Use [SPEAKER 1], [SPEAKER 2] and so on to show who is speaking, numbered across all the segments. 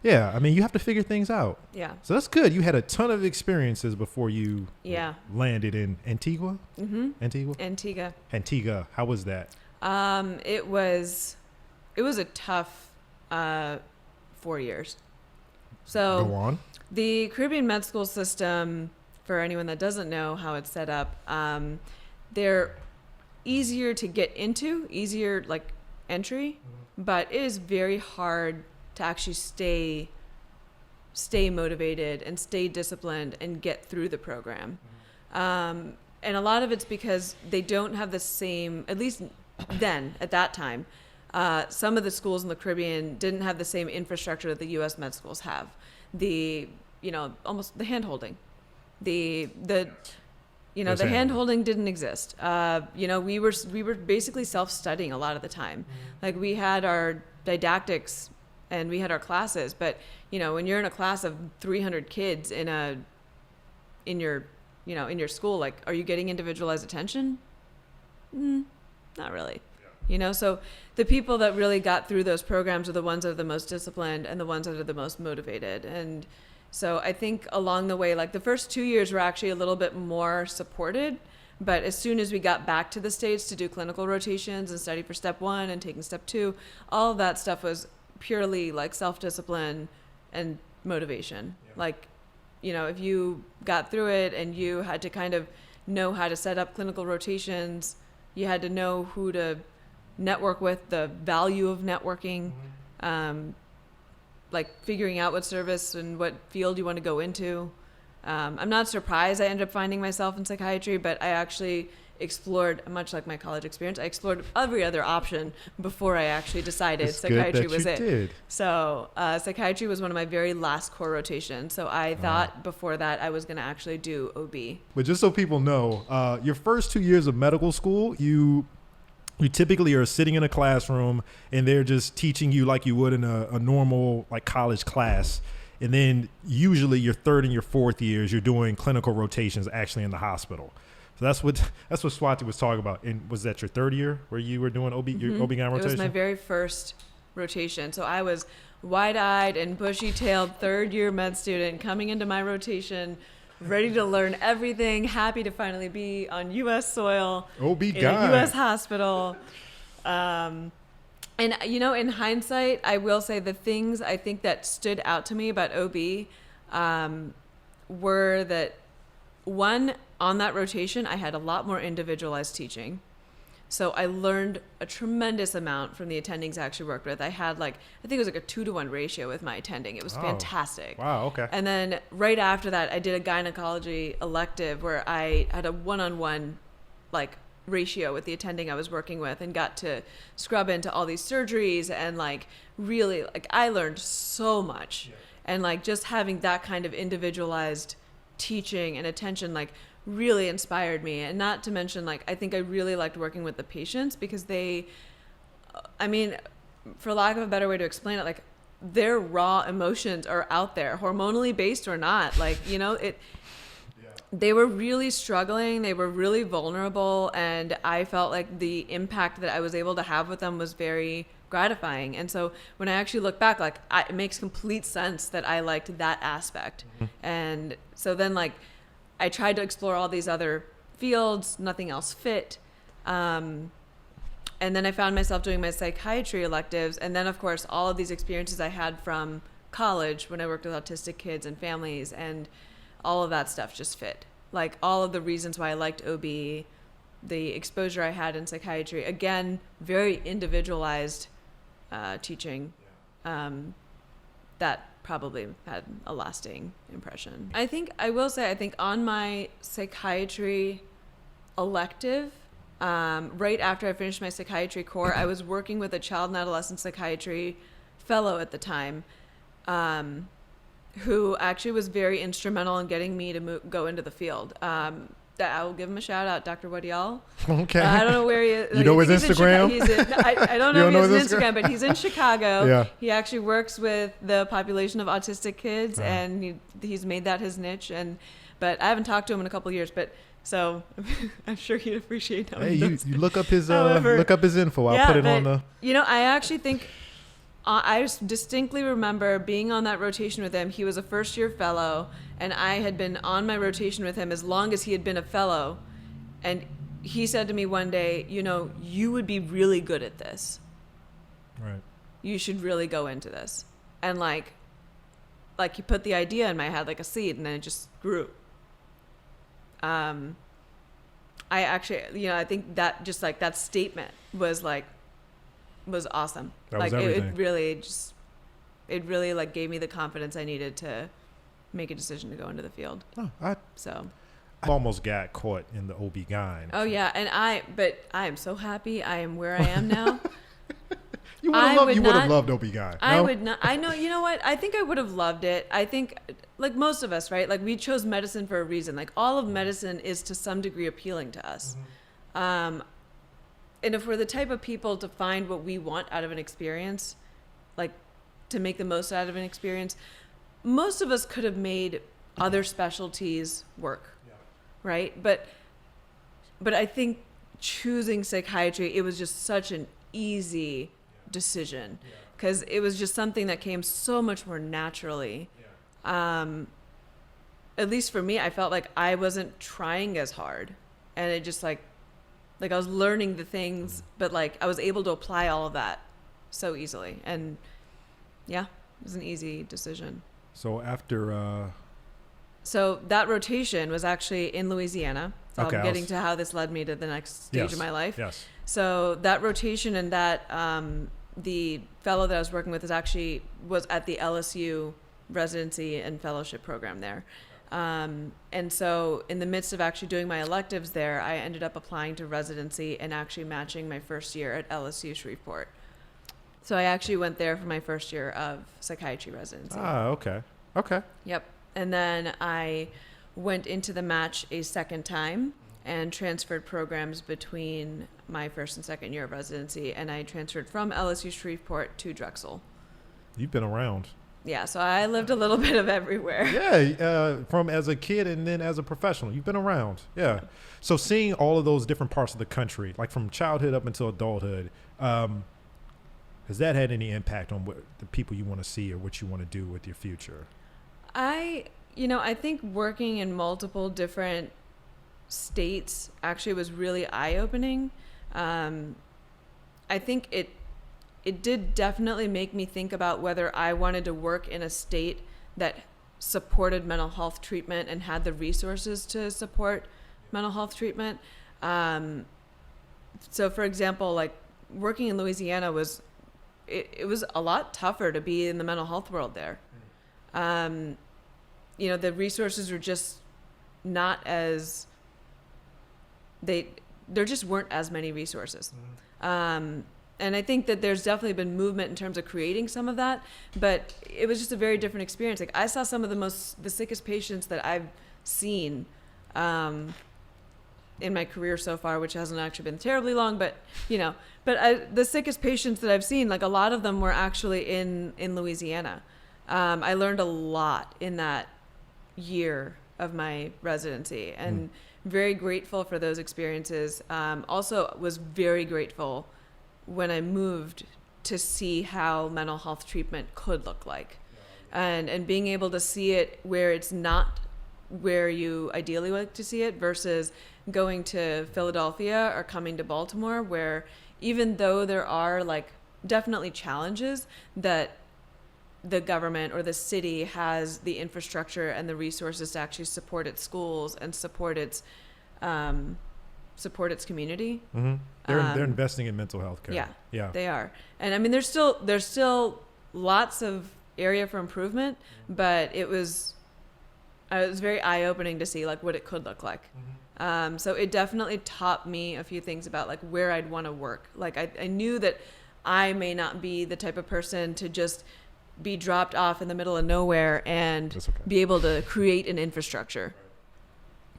[SPEAKER 1] Yeah, I mean, you have to figure things out.
[SPEAKER 2] Yeah.
[SPEAKER 1] So that's good. You had a ton of experiences before you landed in Antigua?
[SPEAKER 2] Mm-hmm.
[SPEAKER 1] Antigua. How was that?
[SPEAKER 2] It was a tough 4 years. So
[SPEAKER 1] go on.
[SPEAKER 2] The Caribbean med school system, for anyone that doesn't know how it's set up, they're easier to get into, easier like entry, but it is very hard to actually stay motivated and stay disciplined and get through the program. And a lot of it's because they don't have the same, at least then at that time, some of the schools in the Caribbean didn't have the same infrastructure that the U.S. med schools have. Almost the hand-holding. The hand-holding didn't exist. We were basically self-studying a lot of the time. Like, we had our didactics and we had our classes, but, when you're in a class of 300 kids in your school, like, are you getting individualized attention? Not really. So the people that really got through those programs are the ones that are the most disciplined and the ones that are the most motivated. And so I think along the way, like the first 2 years were actually a little bit more supported, but as soon as we got back to the States to do clinical rotations and study for step 1 and taking step 2, all of that stuff was purely like self-discipline and motivation. Yeah. Like, if you got through it and you had to kind of know how to set up clinical rotations, you had to know who to network with, the value of networking, like figuring out what service and what field you want to go into. I'm not surprised I ended up finding myself in psychiatry, but I actually explored, much like my college experience, I explored every other option before I actually decided psychiatry was it. Did. So psychiatry was one of my very last core rotations. So I thought before that I was going to actually do OB.
[SPEAKER 1] But just so people know, your first 2 years of medical school, you typically are sitting in a classroom and they're just teaching you like you would in a normal like college class. And then usually your third and your fourth years, you're doing clinical rotations actually in the hospital. So that's what Swati was talking about. And was that your third year where you were doing your OB-GYN rotation?
[SPEAKER 2] It was my very first rotation. So I was wide-eyed and bushy-tailed third-year med student coming into my rotation, ready to learn everything, happy to finally be on U.S. soil,
[SPEAKER 1] OB-GYN.
[SPEAKER 2] in a U.S. hospital. And, in hindsight, I will say the things I think that stood out to me about OB were that, one, on that rotation, I had a lot more individualized teaching. So I learned a tremendous amount from the attendings I actually worked with. I had I think it was like a 2-to-1 ratio with my attending. It was fantastic.
[SPEAKER 1] Wow, okay.
[SPEAKER 2] And then right after that, I did a gynecology elective where I had a one-on-one ratio with the attending I was working with and got to scrub into all these surgeries and really I learned so much. Yeah. And just having that kind of individualized teaching and attention really inspired me. And not to mention I think I really liked working with the patients because they, for lack of a better way to explain it, their raw emotions are out there, hormonally based or not. They were really struggling. They were really vulnerable. And I felt like the impact that I was able to have with them was very gratifying. And so when I actually look back, it makes complete sense that I liked that aspect. Mm-hmm. And so then I tried to explore all these other fields, nothing else fit. And then I found myself doing my psychiatry electives. And then, of course, all of these experiences I had from college when I worked with autistic kids and families, and all of that stuff just fit. All of the reasons why I liked OB, the exposure I had in psychiatry, again, very individualized teaching. That probably had a lasting impression. I think on my psychiatry elective, right after I finished my psychiatry core, I was working with a child and adolescent psychiatry fellow at the time, who actually was very instrumental in getting me to go into the field. I will give him a shout out, Dr. Wadial.
[SPEAKER 1] Okay.
[SPEAKER 2] I don't know where he is.
[SPEAKER 1] You know his Instagram?
[SPEAKER 2] I don't know if he has an Instagram, but he's in Chicago.
[SPEAKER 1] Yeah.
[SPEAKER 2] He actually works with the population of autistic kids, and he's made that his niche. But I haven't talked to him in a couple of years, so I'm sure he'd appreciate knowing.
[SPEAKER 1] Hey, you look up his info. I'll put it on the.
[SPEAKER 2] I actually think distinctly remember being on that rotation with him. He was a first-year fellow, and I had been on my rotation with him as long as he had been a fellow. And he said to me one day, you know, you would be really good at this.
[SPEAKER 1] Right.
[SPEAKER 2] You should really go into this. And like he put the idea in my head like a seed, and then it just grew. I actually, you know, I think that just like that statement was awesome.
[SPEAKER 1] That
[SPEAKER 2] like
[SPEAKER 1] was everything.
[SPEAKER 2] it really like gave me the confidence I needed to make a decision to go into the field.
[SPEAKER 1] Oh, I almost got caught in the OB-GYN.
[SPEAKER 2] Oh yeah, and I am so happy I am where I am now.
[SPEAKER 1] You would have loved OB-GYN. No?
[SPEAKER 2] I would not. I know. You know what? I think I would have loved it. I think, like most of us, right? Like we chose medicine for a reason. Like all of medicine is to some degree appealing to us. Mm-hmm. And if we're the type of people to find what we want out of an experience, like to make the most out of an experience, most of us could have made other specialties work, right? But I think choosing psychiatry, it was just such an easy decision because it was just something that came so much more naturally. At least for me, I felt like I wasn't trying as hard, and it just like I was learning the things, but like I was able to apply all of that so easily, and yeah, it was an easy decision.
[SPEAKER 1] So after
[SPEAKER 2] so that rotation was actually in Louisiana. So
[SPEAKER 1] okay,
[SPEAKER 2] I'm getting to how this led me to the next stage of my life.
[SPEAKER 1] Yes.
[SPEAKER 2] So that rotation and that the fellow that I was working with was at the LSU residency and fellowship program there. And so in the midst of actually doing my electives there, I ended up applying to residency and actually matching my first year at LSU Shreveport. So I actually went there for my first year of psychiatry residency.
[SPEAKER 1] Ah, okay. Okay.
[SPEAKER 2] Yep. And then I went into the match a second time and transferred programs between my first and second year of residency. And I transferred from LSU Shreveport to Drexel.
[SPEAKER 1] You've been around.
[SPEAKER 2] Yeah, so I lived a little bit of everywhere.
[SPEAKER 1] Yeah, from as a kid and then as a professional. You've been around. Yeah. So seeing all of those different parts of the country, like from childhood up until adulthood, has that had any impact on what the people you want to see or what you want to do with your future? I
[SPEAKER 2] think working in multiple different states actually was really eye-opening. I think it did definitely make me think about whether I wanted to work in a state that supported mental health treatment and had the resources to support mental health treatment. So for example, like working in Louisiana was a lot tougher to be in the mental health world there. The resources were just not as there just weren't as many resources. And I think that there's definitely been movement in terms of creating some of that, but it was just a very different experience. Like I saw some of the sickest patients that I've seen in my career so far, which hasn't actually been terribly long, but the sickest patients that I've seen, like a lot of them were actually in Louisiana. I learned a lot in that year of my residency and very grateful for those experiences. Also was very grateful when I moved to see how mental health treatment could look like, and being able to see it where it's not where you ideally like to see it versus going to Philadelphia or coming to Baltimore, where even though there are like definitely challenges, that the government or the city has the infrastructure and the resources to actually support its schools and support its community.
[SPEAKER 1] Mm-hmm. They're investing in mental health care. Yeah,
[SPEAKER 2] they are. And I mean, there's still lots of area for improvement, but it was very eye-opening to see like what it could look like. So it definitely taught me a few things about like where I'd want to work. Like I knew that I may not be the type of person to just be dropped off in the middle of nowhere and be able to create an infrastructure.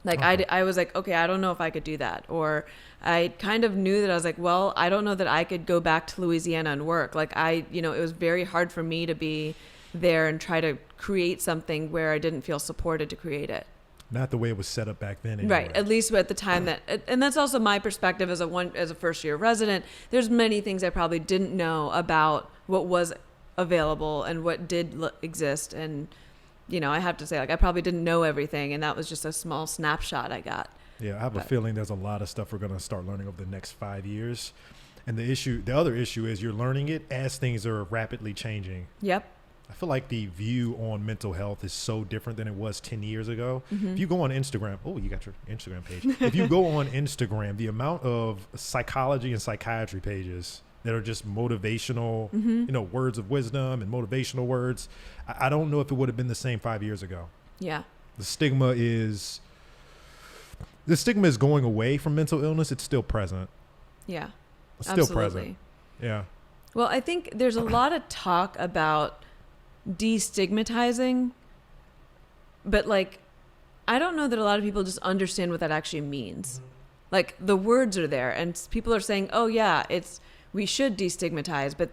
[SPEAKER 2] Like I was like, okay, I don't know if I could do that. Or I kind of knew that I was like, well, I don't know that I could go back to Louisiana and work. Like it was very hard for me to be there and try to create something where I didn't feel supported to create it.
[SPEAKER 1] Not the way it was set up back then. Anyway.
[SPEAKER 2] Right. At least at the time and that's also my perspective as a first year resident. There's many things I probably didn't know about what was available and what did exist. And, I have to say, like, I probably didn't know everything, and that was just a small snapshot I got.
[SPEAKER 1] Yeah, I have a feeling there's a lot of stuff we're going to start learning over the next 5 years. And the other issue is you're learning it as things are rapidly changing.
[SPEAKER 2] Yep.
[SPEAKER 1] I feel like the view on mental health is so different than it was 10 years ago.
[SPEAKER 2] Mm-hmm.
[SPEAKER 1] If you go on Instagram, you got your Instagram page. If you go on Instagram, the amount of psychology and psychiatry pages that are just motivational, words of wisdom and motivational words, I don't know if it would have been the same 5 years ago.
[SPEAKER 2] Yeah.
[SPEAKER 1] The stigma is going away from mental illness. It's still present.
[SPEAKER 2] Yeah.
[SPEAKER 1] It's still
[SPEAKER 2] Absolutely.
[SPEAKER 1] present. Yeah.
[SPEAKER 2] Well, I think there's a lot of talk about destigmatizing, but like, I don't know that a lot of people just understand what that actually means. Like, the words are there and people are saying, oh yeah, we should destigmatize, but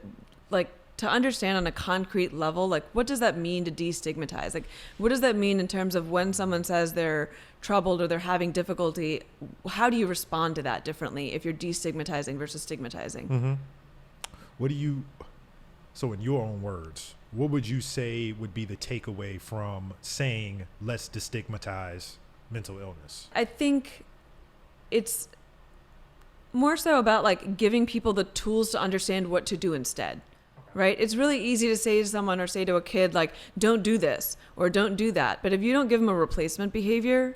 [SPEAKER 2] like, to understand on a concrete level, like, what does that mean to destigmatize? Like, what does that mean in terms of when someone says they're troubled or they're having difficulty? How do you respond to that differently if you're destigmatizing versus stigmatizing?
[SPEAKER 1] Mm-hmm. So in your own words, what would you say would be the takeaway from saying, let's destigmatize mental illness?
[SPEAKER 2] I think it's more so about like giving people the tools to understand what to do instead. Right? It's really easy to say to someone or say to a kid, like, don't do this or don't do that. But if you don't give them a replacement behavior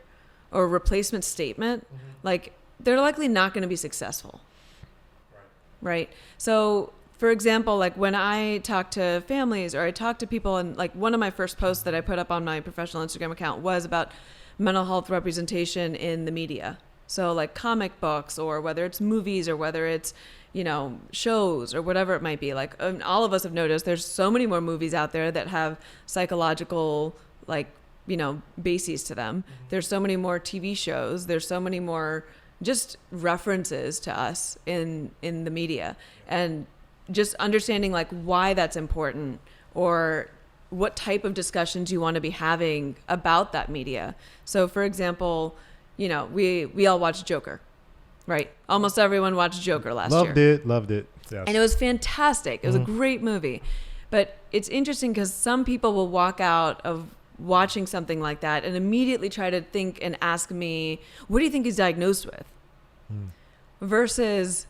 [SPEAKER 2] or a replacement statement, like, they're likely not going to be successful. Right? So, for example, like when I talk to families or I talk to people, and like one of my first posts that I put up on my professional Instagram account was about mental health representation in the media. So like comic books, or whether it's movies, or whether it's, shows, or whatever it might be. Like, all of us have noticed there's so many more movies out there that have psychological, like, bases to them. There's so many more TV shows. There's so many more just references to us in the media, and just understanding like why that's important, or what type of discussions you want to be having about that media. So for example, we all watched Joker. Right. Almost everyone watched Joker last year.
[SPEAKER 1] Loved it. Yes.
[SPEAKER 2] And it was fantastic. It was a great movie. But it's interesting because some people will walk out of watching something like that and immediately try to think and ask me, what do you think he's diagnosed with? Versus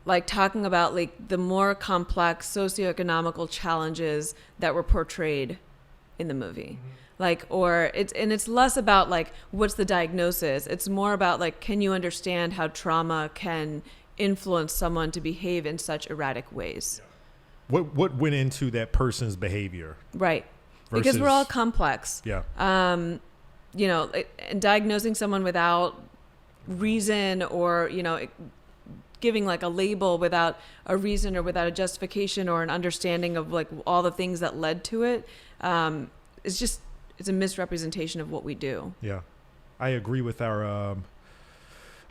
[SPEAKER 2] like talking about like the more complex socioeconomical challenges that were portrayed in the movie. Like, or it's less about like, what's the diagnosis? It's more about like, can you understand how trauma can influence someone to behave in such erratic ways?
[SPEAKER 1] What went into that person's behavior?
[SPEAKER 2] Right. Because we're all complex.
[SPEAKER 1] Yeah.
[SPEAKER 2] And diagnosing someone without reason, or, giving like a label without a reason or without a justification or an understanding of like all the things that led to it, it's a misrepresentation of what we do. Yeah.
[SPEAKER 1] I agree with our, I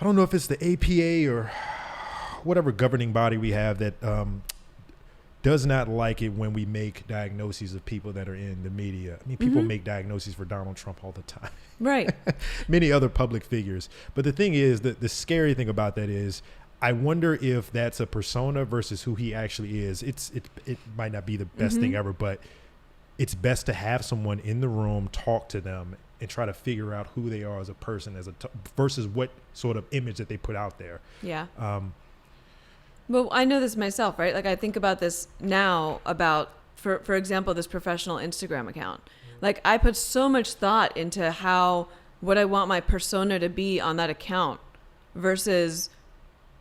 [SPEAKER 1] don't know if it's the APA or whatever governing body we have that does not like it when we make diagnoses of people that are in the media. I mean, people make diagnoses for Donald Trump all the time.
[SPEAKER 2] Right.
[SPEAKER 1] Many other public figures. But the thing is that the scary thing about that is, I wonder if that's a persona versus who he actually is. It might not be the best thing ever, but it's best to have someone in the room, talk to them, and try to figure out who they are as a person, versus what sort of image that they put out there.
[SPEAKER 2] Yeah. Well, I know this myself, right? Like, I think about this now about, for example, this professional Instagram account. Like, I put so much thought into what I want my persona to be on that account versus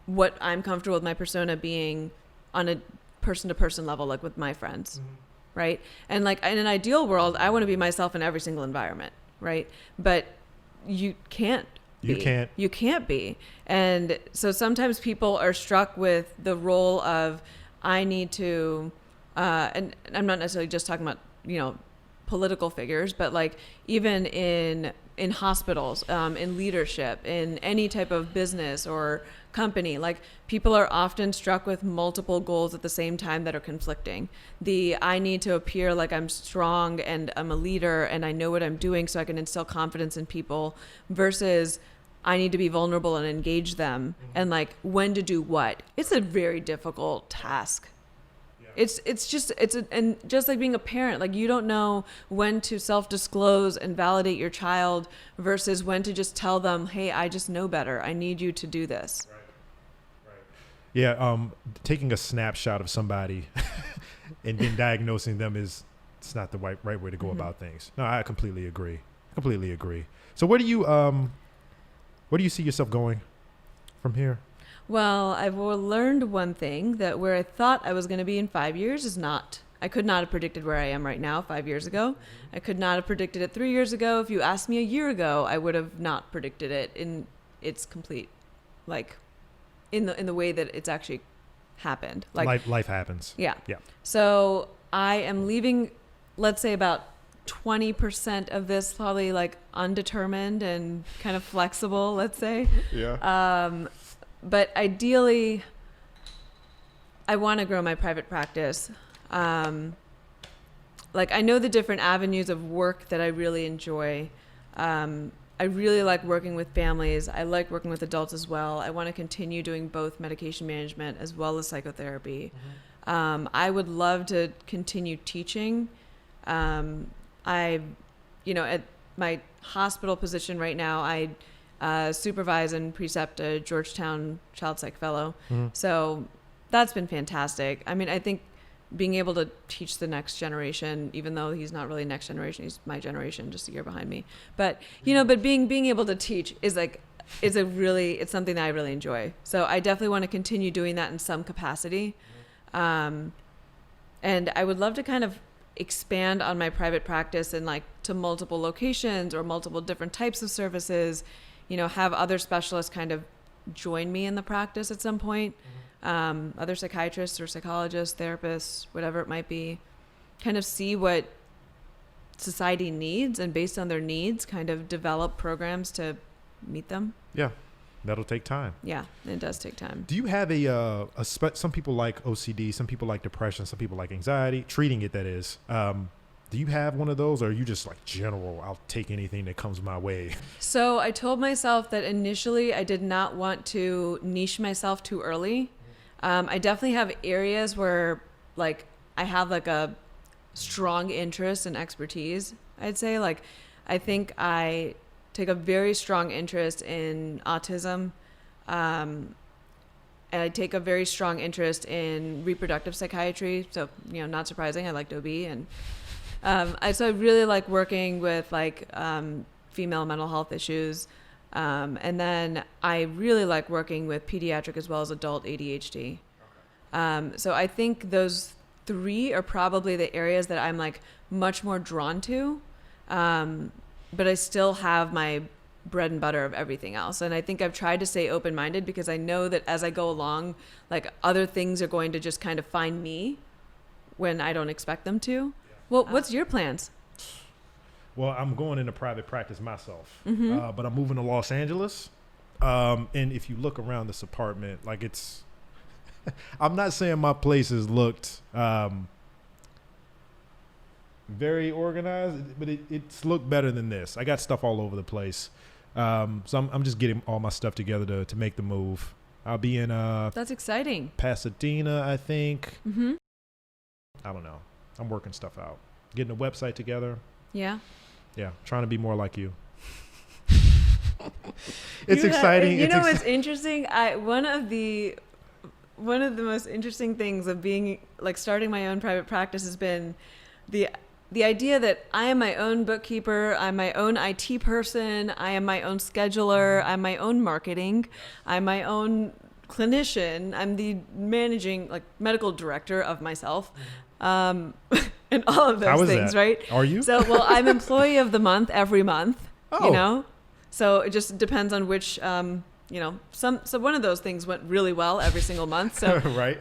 [SPEAKER 2] what I'm comfortable with my persona being on a person-to-person level, like with my friends. Right. And like in an ideal world, I want to be myself in every single environment. Right. But you can't be. You can't be. And so sometimes people are struck with the role of, I need to, and I'm not necessarily just talking about, political figures, but like even in hospitals, in leadership, in any type of business or company, like people are often struck with multiple goals at the same time that are conflicting. I need to appear like I'm strong and I'm a leader and I know what I'm doing so I can instill confidence in people, versus I need to be vulnerable and engage them, and like when to do what. It's a very difficult task. And just like being a parent, like you don't know when to self-disclose and validate your child versus when to just tell them, hey, I just know better. I need you to do this.
[SPEAKER 1] Right. Yeah. Taking a snapshot of somebody and then diagnosing them it's not the right way to go about things. No, I completely agree. So where do you see yourself going from here?
[SPEAKER 2] Well, I've learned one thing, that where I thought I was going to be in 5 years is not. I could not have predicted where I am right now 5 years ago. I could not have predicted it 3 years ago. If you asked me a year ago, I would have not predicted it in its complete, like, in the way that it's actually happened. Like
[SPEAKER 1] life happens.
[SPEAKER 2] Yeah.
[SPEAKER 1] Yeah.
[SPEAKER 2] So I am leaving, let's say about 20% of this probably like undetermined and kind of flexible, let's say.
[SPEAKER 1] Yeah.
[SPEAKER 2] But ideally, I want to grow my private practice. Like I know the different avenues of work that I really enjoy. I really like working with families. I like working with adults as well. I want to continue doing both medication management as well as psychotherapy. I would love to continue teaching. At my hospital position right now, I supervise and precept a Georgetown child psych fellow. So that's been fantastic. I mean, I think being able to teach the next generation, even though he's not really next generation, he's my generation, just a year behind me. But, but being able to teach is like, it's something that I really enjoy. So I definitely want to continue doing that in some capacity. And I would love to kind of expand on my private practice and like to multiple locations or multiple different types of services, have other specialists kind of join me in the practice at some point. Other psychiatrists or psychologists, therapists, whatever it might be, kind of see what society needs and based on their needs, kind of develop programs to meet them.
[SPEAKER 1] Yeah. That'll take time.
[SPEAKER 2] Yeah, it does take time.
[SPEAKER 1] Do you have some people like OCD, some people like depression, some people like anxiety, treating it, that is. Do you have one of those, or are you just like general, I'll take anything that comes my way?
[SPEAKER 2] So I told myself that initially I did not want to niche myself too early. I definitely have areas where like I have like a strong interest and expertise, I'd say. Like I think I take a very strong interest in autism. And I take a very strong interest in reproductive psychiatry. So, not surprising, I liked OB. And so I really like working with like female mental health issues. And then I really like working with pediatric as well as adult ADHD. So I think those three are probably the areas that I'm like much more drawn to. But I still have my bread and butter of everything else. And I think I've tried to stay open-minded because I know that as I go along, like other things are going to just kind of find me when I don't expect them to. Well, what's your plans?
[SPEAKER 1] Well, I'm going into private practice myself, but I'm moving to Los Angeles. And if you look around this apartment, like it's, I'm not saying my place has looked very organized, but it's looked better than this. I got stuff all over the place. So I'm just getting all my stuff together to make the move. I'll be in
[SPEAKER 2] that's exciting.
[SPEAKER 1] Pasadena, I think. I don't know. I'm working stuff out. Getting a website together.
[SPEAKER 2] Yeah.
[SPEAKER 1] Yeah, trying to be more like you. It's exciting.
[SPEAKER 2] What's interesting? One of the most interesting things of being like starting my own private practice has been the idea that I am my own bookkeeper, I'm my own IT person, I am my own scheduler, I'm my own marketing, I'm my own clinician, I'm the managing like medical director of myself. And all of those things,
[SPEAKER 1] that?
[SPEAKER 2] Right?
[SPEAKER 1] Are you?
[SPEAKER 2] So, well, I'm employee of the month every month, so it just depends on which, so one of those things went really well every single month. So,
[SPEAKER 1] right.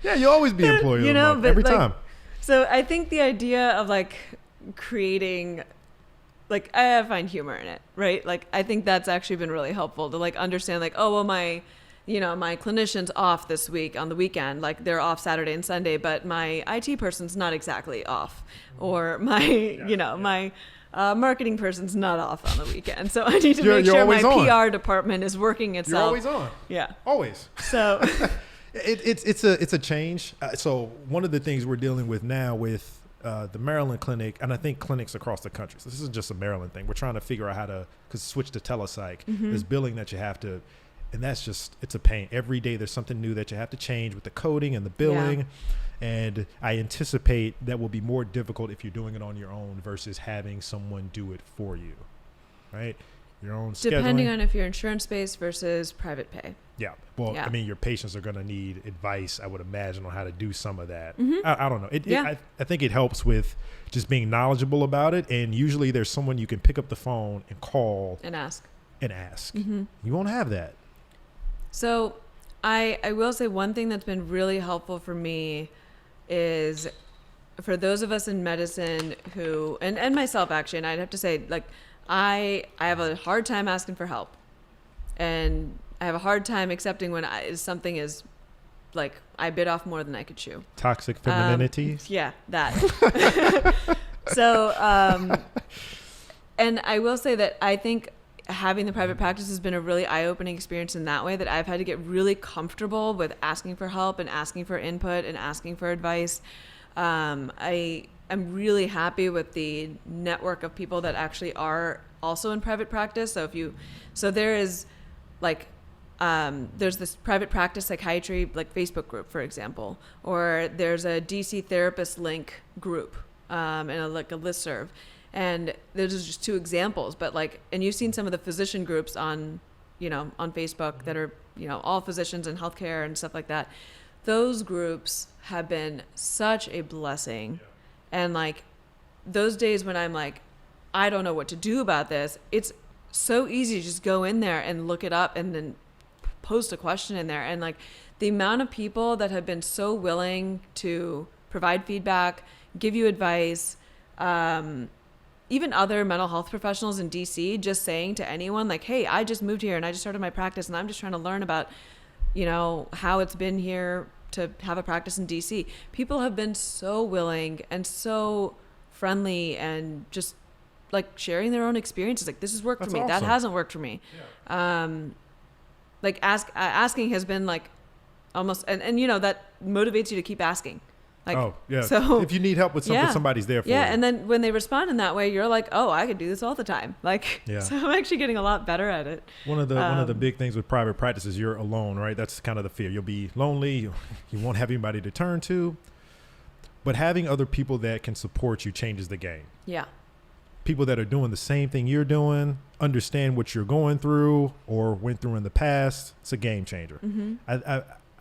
[SPEAKER 1] Yeah, you'll always be employee of the month every time.
[SPEAKER 2] So I think the idea of like creating, like I find humor in it, right? Like I think that's actually been really helpful to like understand like, oh, well, my clinician's off this week on the weekend, like they're off Saturday and Sunday, but my IT person's not exactly off, or my, my marketing person's not off on the weekend. So I need to make sure my PR department is working itself.
[SPEAKER 1] You're always on.
[SPEAKER 2] Yeah.
[SPEAKER 1] Always.
[SPEAKER 2] So
[SPEAKER 1] It's a change. So one of the things we're dealing with now with the Maryland clinic, and I think clinics across the country. So this is just a Maryland thing. We're trying to figure out how to switch to telepsych. There's billing that you have to, and that's just, it's a pain. Every day there's something new that you have to change with the coding and the billing. Yeah. And I anticipate that will be more difficult if you're doing it on your own versus having someone do it for you, right? Your own
[SPEAKER 2] Depending
[SPEAKER 1] scheduling.
[SPEAKER 2] on if you're insurance-based versus private pay.
[SPEAKER 1] Yeah. Well,
[SPEAKER 2] Yeah.
[SPEAKER 1] I mean, your patients are going to need advice, I would imagine, on how to do some of that.
[SPEAKER 2] Mm-hmm.
[SPEAKER 1] I don't know. I think it helps with just being knowledgeable about it. And usually there's someone you can pick up the phone and call.
[SPEAKER 2] And ask.
[SPEAKER 1] Mm-hmm. You won't have that.
[SPEAKER 2] So I will say one thing that's been really helpful for me is for those of us in medicine who, and myself actually, and I'd have to say, like, I have a hard time asking for help. And I have a hard time accepting when something is like I bit off more than I could chew.
[SPEAKER 1] Toxic femininity.
[SPEAKER 2] Yeah, that. So, and I will say that I think having the private practice has been a really eye-opening experience in that way, that I've had to get really comfortable with asking for help and asking for input and asking for advice. I'm really happy with the network of people that actually are also in private practice. So there is like, there's this private practice psychiatry, like Facebook group, for example, or there's a DC therapist link group, and a listserv. And those are just two examples, but like, and you've seen some of the physician groups on Facebook that are, all physicians in healthcare and stuff like that. Those groups have been such a blessing. And like those days when I'm like, I don't know what to do about this, it's so easy to just go in there and look it up and then post a question in there. And like the amount of people that have been so willing to provide feedback, give you advice, even other mental health professionals in DC just saying to anyone like, hey, I just moved here and I just started my practice and I'm just trying to learn about, how it's been here to have a practice in DC. People have been so willing and so friendly and just like sharing their own experiences. Like, this has worked for me. Awesome. That hasn't worked for me. Yeah. Like asking has been like almost, and that motivates you to keep asking. Like,
[SPEAKER 1] oh yeah.
[SPEAKER 2] So
[SPEAKER 1] if you need help with something, somebody's there for you.
[SPEAKER 2] Yeah. And then when they respond in that way, you're like, oh, I could do this all the time. Like, so I'm actually getting a lot better at it.
[SPEAKER 1] One of the big things with private practice is you're alone, right? That's kind of the fear. You'll be lonely. You won't have anybody to turn to, but having other people that can support you changes the game.
[SPEAKER 2] Yeah.
[SPEAKER 1] People that are doing the same thing you're doing, understand what you're going through or went through in the past. It's a game changer. Mm-hmm.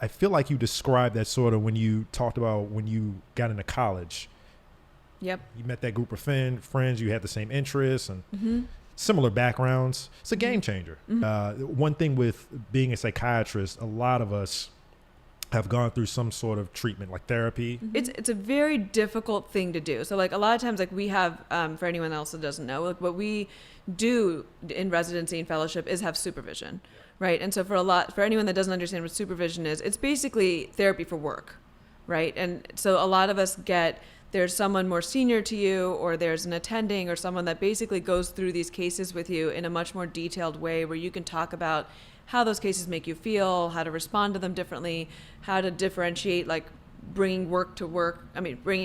[SPEAKER 1] I feel like you described that sort of when you talked about when you got into college.
[SPEAKER 2] Yep.
[SPEAKER 1] You met that group of friends, you had the same interests and similar backgrounds. It's a game changer. Mm-hmm. One thing with being a psychiatrist, a lot of us have gone through some sort of treatment, like therapy.
[SPEAKER 2] Mm-hmm. It's a very difficult thing to do. So like a lot of times, like we have, for anyone else that doesn't know, like what we do in residency and fellowship is have supervision. Right. And so for anyone that doesn't understand what supervision is, it's basically therapy for work. Right. And so a lot of us there's someone more senior to you, or there's an attending or someone that basically goes through these cases with you in a much more detailed way, where you can talk about how those cases make you feel, how to respond to them differently, how to differentiate, like bringing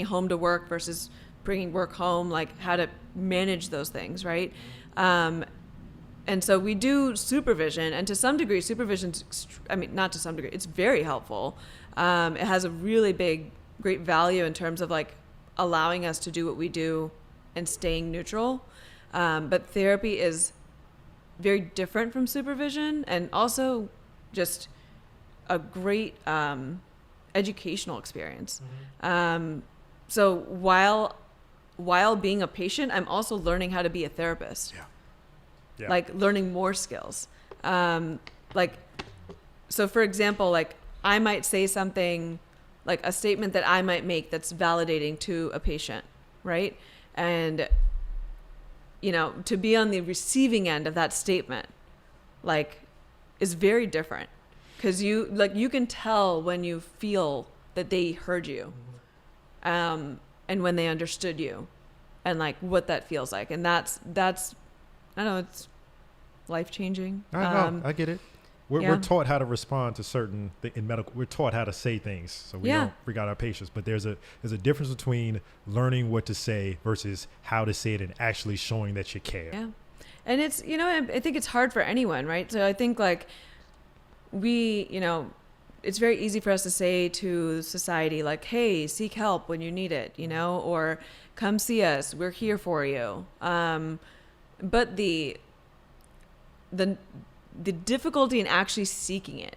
[SPEAKER 2] home to work versus bringing work home, like how to manage those things. Right. And so we do supervision, and to some degree, not to some degree, it's very helpful. It has a really great value in terms of like allowing us to do what we do and staying neutral. But therapy is very different from supervision, and also just a great educational experience. Mm-hmm. So while being a patient, I'm also learning how to be a therapist. Yeah. Like learning more skills. So for example, like I might say something, like a statement that I might make that's validating to a patient, right? And, to be on the receiving end of that statement, like, is very different. Because you can tell when you feel that they heard you, and when they understood you, and like what that feels like. And that's I know it's life-changing.
[SPEAKER 1] I know, I get it. We're taught how to respond to certain in medical. We're taught how to say things, so we don't freak out our patients. But there's a difference between learning what to say versus how to say it and actually showing that you care.
[SPEAKER 2] Yeah, and it's I think it's hard for anyone, right? So I think like it's very easy for us to say to society like, hey, seek help when you need it, or come see us, we're here for you. But the difficulty in actually seeking it,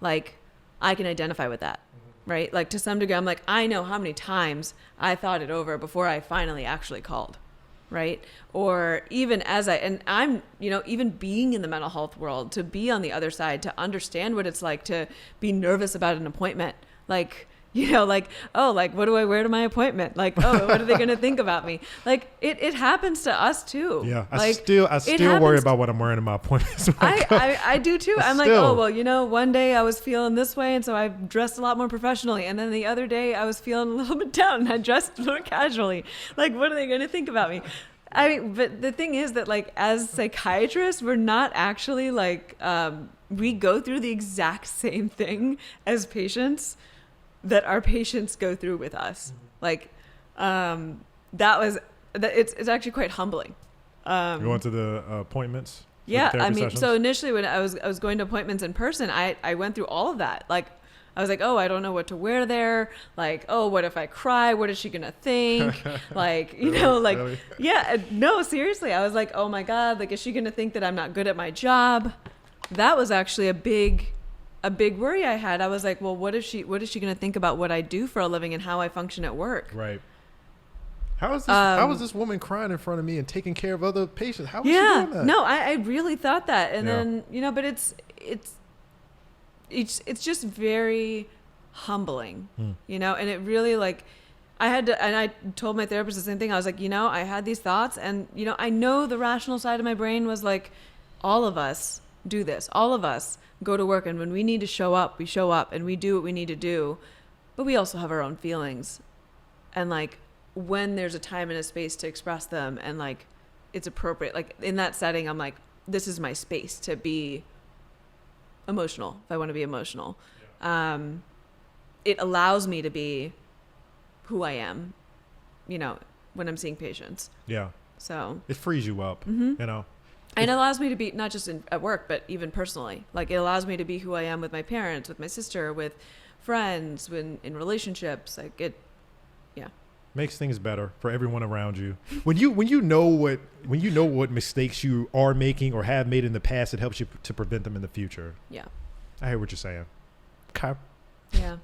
[SPEAKER 2] like I can identify with that, right? Like to some degree, I'm like, I know how many times I thought it over before I finally actually called, right? Or even I'm, even being in the mental health world, to be on the other side, to understand what it's like to be nervous about an appointment, like, what do I wear to my appointment? Like, oh, what are they going to think about me? Like it happens to us too.
[SPEAKER 1] Yeah.
[SPEAKER 2] Like,
[SPEAKER 1] I still worry about what I'm wearing to my appointments.
[SPEAKER 2] I do too. I'm like, oh, well, one day I was feeling this way. And so I dressed a lot more professionally. And then the other day I was feeling a little bit down and I dressed more casually. Like, what are they going to think about me? I mean, but the thing is that like, as psychiatrists, we're not actually like, we go through the exact same thing as patients that our patients go through with us. Like, it's actually quite humbling.
[SPEAKER 1] Going to the appointments?
[SPEAKER 2] Yeah.
[SPEAKER 1] I mean,
[SPEAKER 2] sessions? So initially when I was going to appointments in person, I went through all of that. Like, I was like, oh, I don't know what to wear there. Like, oh, what if I cry? What is she going to think? Like,
[SPEAKER 1] Really?
[SPEAKER 2] Yeah, no, seriously. I was like, oh my God, like, is she going to think that I'm not good at my job? That was actually a big worry I had. I was like, well, what is she going to think about what I do for a living and how I function at work?
[SPEAKER 1] Right. How is this woman crying in front of me and taking care of other patients? How is she doing that?
[SPEAKER 2] No, I really thought that. And then, but it's just very humbling, and it really like, and I told my therapist the same thing. I was like, I had these thoughts and, I know the rational side of my brain was like, all of us do this. All of us go to work. And when we need to show up, we show up and we do what we need to do. But we also have our own feelings. And like, when there's a time and a space to express them and like, it's appropriate. Like in that setting, I'm like, this is my space to be emotional if I want to be emotional. It allows me to be who I am, when I'm seeing patients.
[SPEAKER 1] Yeah.
[SPEAKER 2] So
[SPEAKER 1] it frees you up,
[SPEAKER 2] And it allows me to be not just at work, but even personally. Like it allows me to be who I am with my parents, with my sister, with friends, in relationships. Like it,
[SPEAKER 1] makes things better for everyone around you. When you know what mistakes you are making or have made in the past, it helps you to prevent them in the future.
[SPEAKER 2] Yeah.
[SPEAKER 1] I hear what you're saying. Okay.
[SPEAKER 2] Yeah.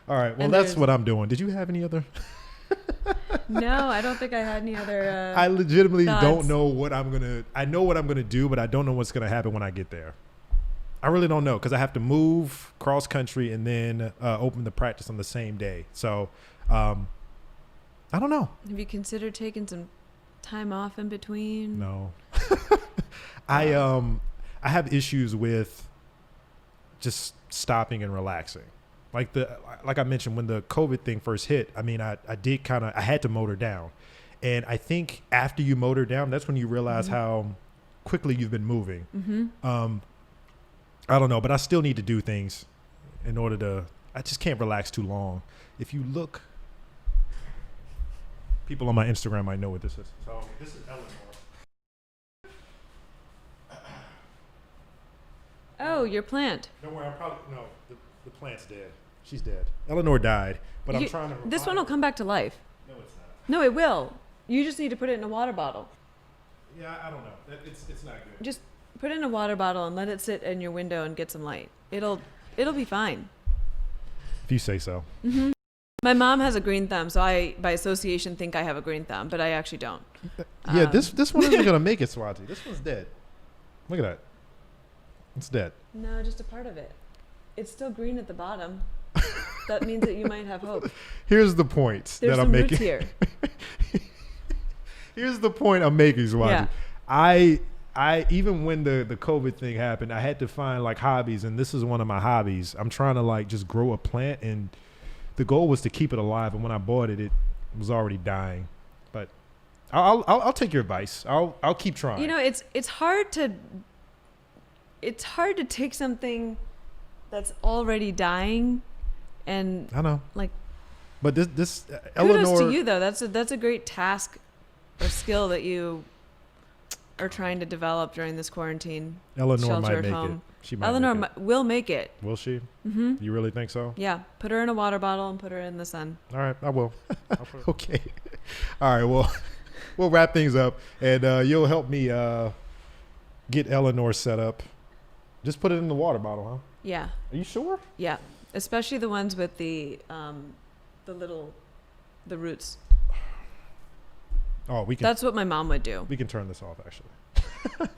[SPEAKER 1] All right. Well, that's what I'm doing. Did you have any other?
[SPEAKER 2] No, I don't think I had any other.
[SPEAKER 1] I legitimately
[SPEAKER 2] thoughts.
[SPEAKER 1] don't know what I know what I'm gonna do, but I don't know what's gonna happen when I get there. I really don't know because I have to move cross country and then open the practice on the same day. So I don't know.
[SPEAKER 2] Have you considered taking some time off in between?
[SPEAKER 1] No. I have issues with just stopping and relaxing. Like I mentioned, when the COVID thing first hit, I mean, I had to motor down. And I think after you motor down, that's when you realize how quickly you've been moving. I don't know, but I still need to do things I just can't relax too long. If you look, people on my Instagram might know what this is. So this is Eleanor.
[SPEAKER 2] Oh, your plant.
[SPEAKER 1] Don't worry, the plant's dead. She's dead. Eleanor died, but I'm trying to.
[SPEAKER 2] This one will come back to life.
[SPEAKER 1] No, it's not.
[SPEAKER 2] No, it will. You just need to put it in a water bottle.
[SPEAKER 1] Yeah, I don't know. It's not good.
[SPEAKER 2] Just put it in a water bottle and let it sit in your window and get some light. It'll be fine.
[SPEAKER 1] If you say so.
[SPEAKER 2] My mom has a green thumb, so I, by association, think I have a green thumb, but I actually don't.
[SPEAKER 1] Yeah, this one isn't gonna make it, Swati. This one's dead. Look at that. It's dead.
[SPEAKER 2] No, just a part of it. It's still green at the bottom. That means that you might have hope.
[SPEAKER 1] Here's the point
[SPEAKER 2] There's
[SPEAKER 1] that I'm making.
[SPEAKER 2] Roots here.
[SPEAKER 1] Here's the point I'm making, Swati.
[SPEAKER 2] Yeah.
[SPEAKER 1] I even when the COVID thing happened, I had to find like hobbies, and this is one of my hobbies. I'm trying to like just grow a plant, and the goal was to keep it alive. And when I bought it, it was already dying. But I'll take your advice. I'll keep trying.
[SPEAKER 2] It's hard to it's hard to take something that's already dying and
[SPEAKER 1] I know.
[SPEAKER 2] like,
[SPEAKER 1] But this
[SPEAKER 2] kudos
[SPEAKER 1] Eleanor,
[SPEAKER 2] to you though. That's a great task or skill that you are trying to develop during this quarantine.
[SPEAKER 1] Eleanor
[SPEAKER 2] shelter
[SPEAKER 1] might
[SPEAKER 2] at
[SPEAKER 1] make
[SPEAKER 2] home.
[SPEAKER 1] it. She might
[SPEAKER 2] Eleanor
[SPEAKER 1] make it.
[SPEAKER 2] will make it.
[SPEAKER 1] Will she?
[SPEAKER 2] Mm-hmm.
[SPEAKER 1] You really think so?
[SPEAKER 2] Yeah, put her in a water bottle and put her in the sun.
[SPEAKER 1] All right, I will. Okay. All right, well, we'll wrap things up, and you'll help me get Eleanor set up. Just put it in the water bottle, huh?
[SPEAKER 2] Yeah,
[SPEAKER 1] Are you sure?
[SPEAKER 2] yeah, especially the ones with the roots.
[SPEAKER 1] Oh, we can.
[SPEAKER 2] That's what my mom would do.
[SPEAKER 1] We can turn this off, actually.